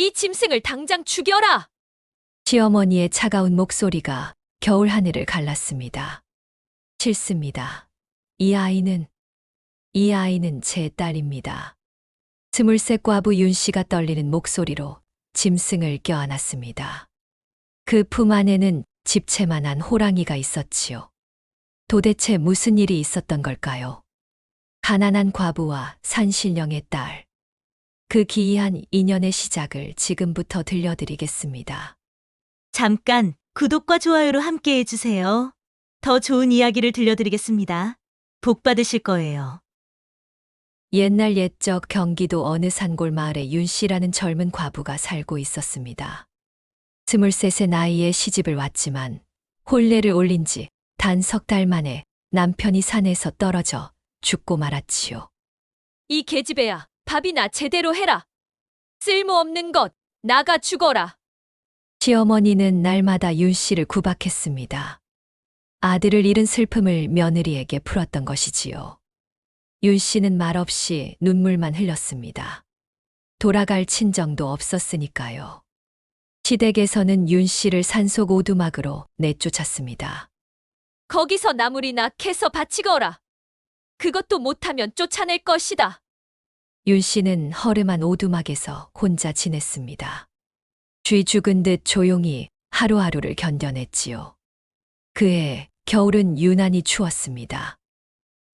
이 짐승을 당장 죽여라! 시어머니의 차가운 목소리가 겨울 하늘을 갈랐습니다. 싫습니다. 이 아이는 제 딸입니다. 스물셋 과부 윤 씨가 떨리는 목소리로 짐승을 껴안았습니다. 그 품 안에는 집채만한 호랑이가 있었지요. 도대체 무슨 일이 있었던 걸까요? 가난한 과부와 산신령의 딸. 그 기이한 인연의 시작을 지금부터 들려드리겠습니다. 잠깐 구독과 좋아요로 함께 해주세요. 더 좋은 이야기를 들려드리겠습니다. 복 받으실 거예요. 옛날 옛적 경기도 어느 산골 마을에 윤 씨라는 젊은 과부가 살고 있었습니다. 23세 나이에 시집을 왔지만 혼례를 올린 지 단 석 달 만에 남편이 산에서 떨어져 죽고 말았지요. 이 계집애야, 밥이나 제대로 해라! 쓸모없는 것, 나가 죽어라! 시어머니는 날마다 윤 씨를 구박했습니다. 아들을 잃은 슬픔을 며느리에게 풀었던 것이지요. 윤 씨는 말없이 눈물만 흘렸습니다. 돌아갈 친정도 없었으니까요. 시댁에서는 윤 씨를 산속 오두막으로 내쫓았습니다. 거기서 나물이나 캐서 바치거라! 그것도 못하면 쫓아낼 것이다! 윤 씨는 허름한 오두막에서 혼자 지냈습니다. 쥐 죽은 듯 조용히 하루하루를 견뎌냈지요. 그해 겨울은 유난히 추웠습니다.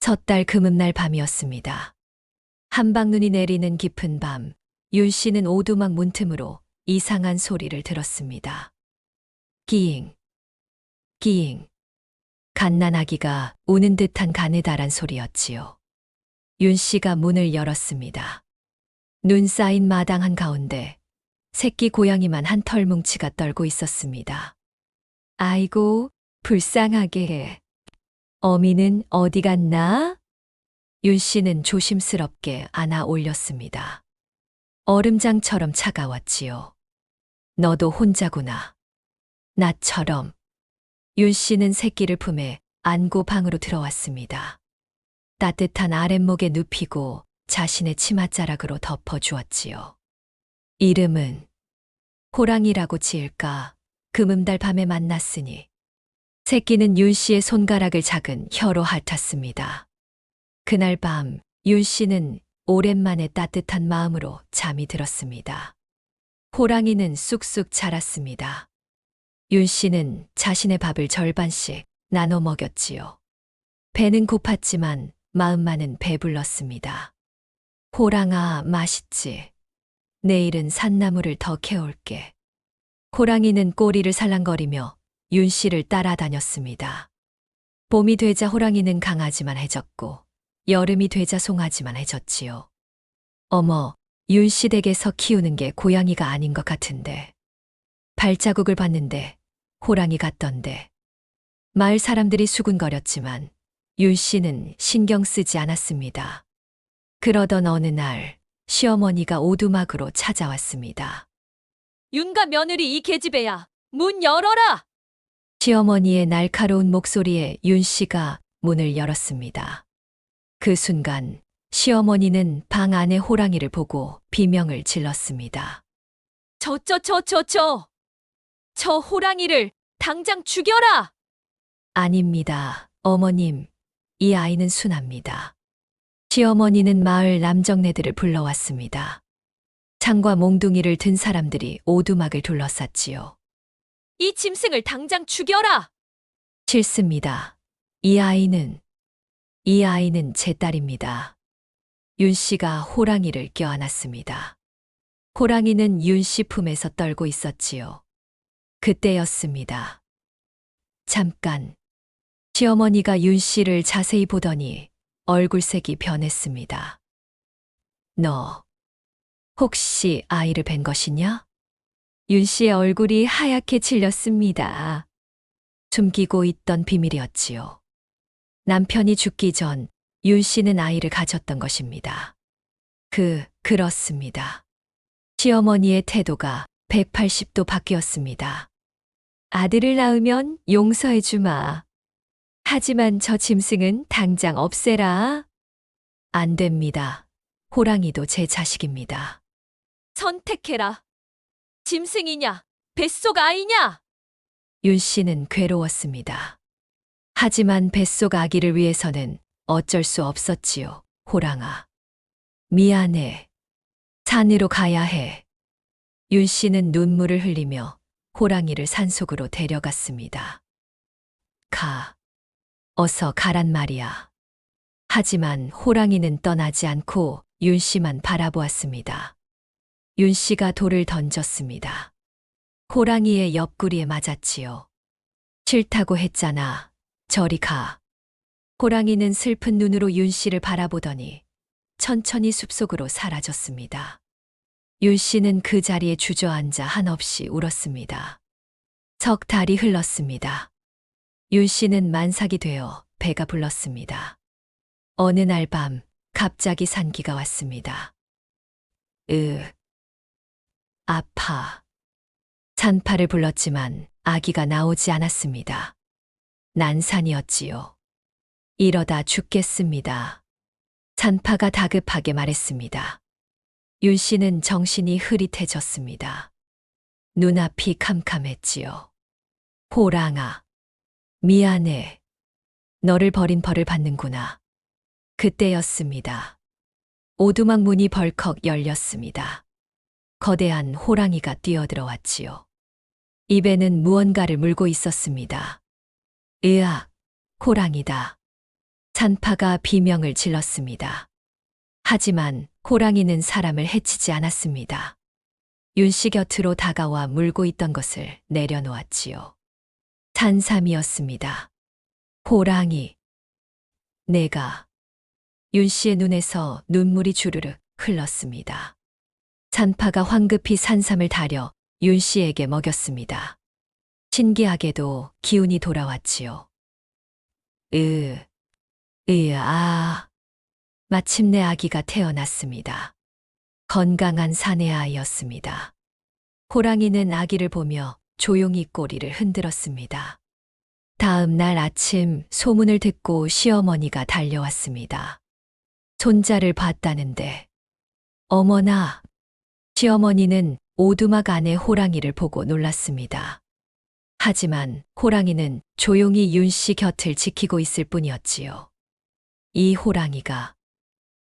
섣달 금음날 밤이었습니다. 한방눈이 내리는 깊은 밤, 윤 씨는 오두막 문틈으로 이상한 소리를 들었습니다. 끼잉, 끼잉. 갓난아기가 우는 듯한 가느다란 소리였지요. 윤 씨가 문을 열었습니다. 눈 쌓인 마당 한가운데 새끼 고양이만 한 털뭉치가 떨고 있었습니다. 아이고, 불쌍하게 해. 어미는 어디 갔나? 윤 씨는 조심스럽게 안아 올렸습니다. 얼음장처럼 차가웠지요. 너도 혼자구나. 나처럼. 윤 씨는 새끼를 품에 안고 방으로 들어왔습니다. 따뜻한 아랫목에 눕히고 자신의 치맛자락으로 덮어주었지요. 이름은 호랑이라고 지을까? 금음달 밤에 만났으니 새끼는 윤 씨의 손가락을 작은 혀로 핥았습니다. 그날 밤 윤 씨는 오랜만에 따뜻한 마음으로 잠이 들었습니다. 호랑이는 쑥쑥 자랐습니다. 윤 씨는 자신의 밥을 절반씩 나눠 먹였지요. 배는 고팠지만 마음만은 배불렀습니다. 호랑아, 맛있지? 내일은 산나물을 더 캐올게. 호랑이는 꼬리를 살랑거리며 윤 씨를 따라다녔습니다. 봄이 되자 호랑이는 강하지만 해졌고 여름이 되자 송아지만 해졌지요. 어머, 윤 씨 댁에서 키우는 게 고양이가 아닌 것 같은데. 발자국을 봤는데 호랑이 같던데. 마을 사람들이 수군거렸지만 윤 씨는 신경 쓰지 않았습니다. 그러던 어느 날 시어머니가 오두막으로 찾아왔습니다. 윤가 며느리 이 계집애야, 문 열어라! 시어머니의 날카로운 목소리에 윤 씨가 문을 열었습니다. 그 순간 시어머니는 방 안에 호랑이를 보고 비명을 질렀습니다. 저 호랑이를 당장 죽여라! 아닙니다, 어머님. 이 아이는 순합니다. 시어머니는 마을 남정네들을 불러왔습니다. 창과 몽둥이를 든 사람들이 오두막을 둘러쌌지요. 이 짐승을 당장 죽여라! 싫습니다. 이 아이는 제 딸입니다. 윤 씨가 호랑이를 껴안았습니다. 호랑이는 윤 씨 품에서 떨고 있었지요. 그때였습니다. 잠깐. 시어머니가 윤 씨를 자세히 보더니 얼굴색이 변했습니다. 너, 혹시 아이를 뵌 것이냐? 윤 씨의 얼굴이 하얗게 질렸습니다. 숨기고 있던 비밀이었지요. 남편이 죽기 전 윤 씨는 아이를 가졌던 것입니다. 그렇습니다. 시어머니의 태도가 180도 바뀌었습니다. 아들을 낳으면 용서해 주마. 하지만 저 짐승은 당장 없애라. 안 됩니다. 호랑이도 제 자식입니다. 선택해라. 짐승이냐? 뱃속 아이냐? 윤 씨는 괴로웠습니다. 하지만 뱃속 아기를 위해서는 어쩔 수 없었지요. 호랑아. 미안해. 산으로 가야 해. 윤 씨는 눈물을 흘리며 호랑이를 산속으로 데려갔습니다. 가. 어서 가란 말이야. 하지만 호랑이는 떠나지 않고 윤 씨만 바라보았습니다. 윤 씨가 돌을 던졌습니다. 호랑이의 옆구리에 맞았지요. 싫다고 했잖아. 저리 가. 호랑이는 슬픈 눈으로 윤 씨를 바라보더니 천천히 숲속으로 사라졌습니다. 윤 씨는 그 자리에 주저앉아 한없이 울었습니다. 석 달이 흘렀습니다. 윤 씨는 만삭이 되어 배가 불렀습니다. 어느 날 밤 갑자기 산기가 왔습니다. 아파. 산파를 불렀지만 아기가 나오지 않았습니다. 난산이었지요. 이러다 죽겠습니다. 산파가 다급하게 말했습니다. 윤 씨는 정신이 흐릿해졌습니다. 눈앞이 캄캄했지요. 호랑아, 미안해. 너를 버린 벌을 받는구나. 그때였습니다. 오두막 문이 벌컥 열렸습니다. 거대한 호랑이가 뛰어들어왔지요. 입에는 무언가를 물고 있었습니다. 으악, 호랑이다. 산파가 비명을 질렀습니다. 하지만 호랑이는 사람을 해치지 않았습니다. 윤 씨 곁으로 다가와 물고 있던 것을 내려놓았지요. 산삼이었습니다. 호랑이. 내가. 윤 씨의 눈에서 눈물이 주르륵 흘렀습니다. 산파가 황급히 산삼을 다려 윤 씨에게 먹였습니다. 신기하게도 기운이 돌아왔지요. 마침내 아기가 태어났습니다. 건강한 사내 아이였습니다. 호랑이는 아기를 보며 조용히 꼬리를 흔들었습니다. 다음 날 아침 소문을 듣고 시어머니가 달려왔습니다. 손자를 봤다는데. 어머나. 시어머니는 오두막 안의 호랑이를 보고 놀랐습니다. 하지만 호랑이는 조용히 윤 씨 곁을 지키고 있을 뿐이었지요. 이 호랑이가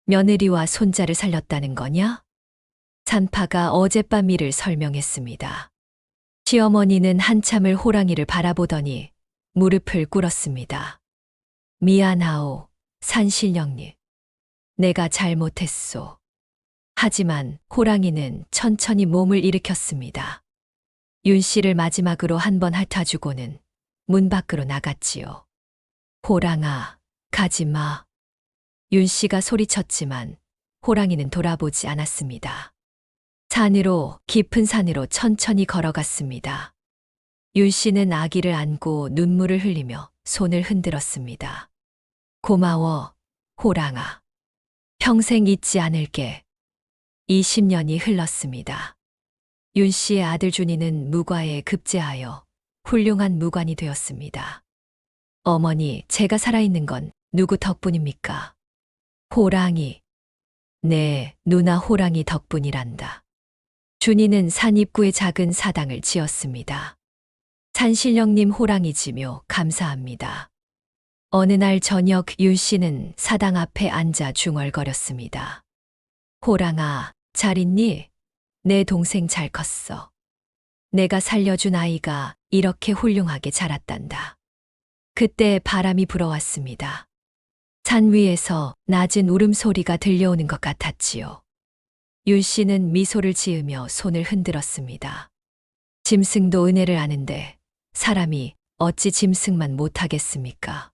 며느리와 손자를 살렸다는 거냐? 산파가 어젯밤 일을 설명했습니다. 시어머니는 한참을 호랑이를 바라보더니 무릎을 꿇었습니다. 미안하오, 산신령님. 내가 잘못했소. 하지만 호랑이는 천천히 몸을 일으켰습니다. 윤 씨를 마지막으로 한 번 핥아주고는 문 밖으로 나갔지요. 호랑아, 가지 마. 윤 씨가 소리쳤지만 호랑이는 돌아보지 않았습니다. 깊은 산으로 천천히 걸어갔습니다. 윤 씨는 아기를 안고 눈물을 흘리며 손을 흔들었습니다. 고마워, 호랑아. 평생 잊지 않을게. 20년이 흘렀습니다. 윤 씨의 아들 준이는 무과에 급제하여 훌륭한 무관이 되었습니다. 어머니, 제가 살아있는 건 누구 덕분입니까? 호랑이. 네, 누나 호랑이 덕분이란다. 준이는 산 입구에 작은 사당을 지었습니다. 산신령님 호랑이지묘 감사합니다. 어느 날 저녁 윤 씨는 사당 앞에 앉아 중얼거렸습니다. 호랑아, 잘 있니? 내 동생 잘 컸어. 내가 살려준 아이가 이렇게 훌륭하게 자랐단다. 그때 바람이 불어왔습니다. 산 위에서 낮은 울음소리가 들려오는 것 같았지요. 윤 씨는 미소를 지으며 손을 흔들었습니다. 짐승도 은혜를 아는데 사람이 어찌 짐승만 못하겠습니까?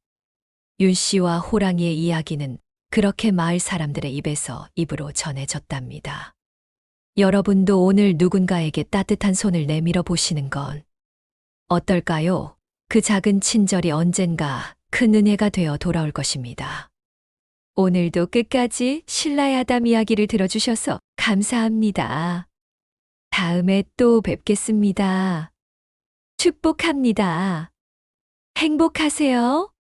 윤 씨와 호랑이의 이야기는 그렇게 마을 사람들의 입에서 입으로 전해졌답니다. 여러분도 오늘 누군가에게 따뜻한 손을 내밀어 보시는 건 어떨까요? 그 작은 친절이 언젠가 큰 은혜가 되어 돌아올 것입니다. 오늘도 끝까지 신라의 아담 이야기를 들어주셔서 감사합니다. 다음에 또 뵙겠습니다. 축복합니다. 행복하세요.